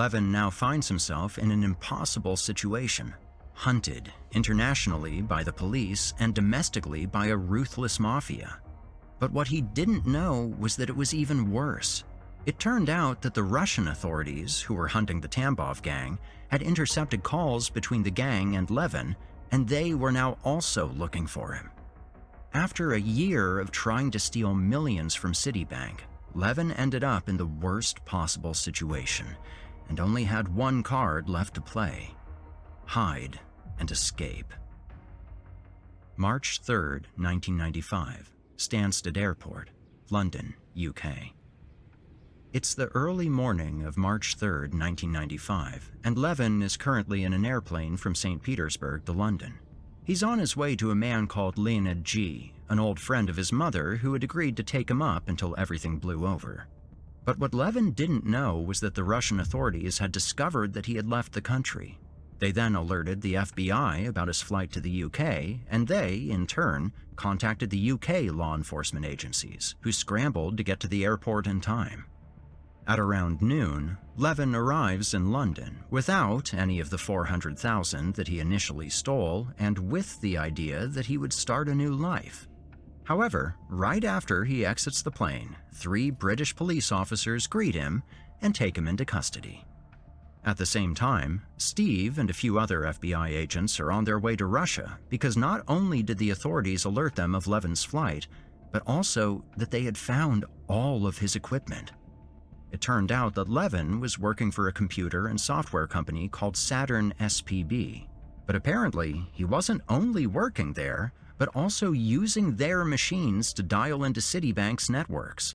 Levin now finds himself in an impossible situation, hunted internationally by the police and domestically by a ruthless mafia. But what he didn't know was that it was even worse. It turned out that the Russian authorities, who were hunting the Tambov gang, had intercepted calls between the gang and Levin, and they were now also looking for him. After a year of trying to steal millions from Citibank, Levin ended up in the worst possible situation and only had one card left to play: hide and escape. March 3, 1995, Stansted Airport, London, UK. It's the early morning of March 3, 1995, and Levin is currently in an airplane from St. Petersburg to London. He's on his way to a man called Leonid G., an old friend of his mother who had agreed to take him up until everything blew over. But what Levin didn't know was that the Russian authorities had discovered that he had left the country. They then alerted the FBI about his flight to the UK, and they, in turn, contacted the UK law enforcement agencies, who scrambled to get to the airport in time. At around noon, Levin arrives in London without any of the $400,000 that he initially stole and with the idea that he would start a new life. However, right after he exits the plane, 3 British police officers greet him and take him into custody. At the same time, Steve and a few other FBI agents are on their way to Russia because not only did the authorities alert them of Levin's flight, but also that they had found all of his equipment. It turned out that Levin was working for a computer and software company called Saturn SPB, but apparently he wasn't only working there, but also using their machines to dial into Citibank's networks.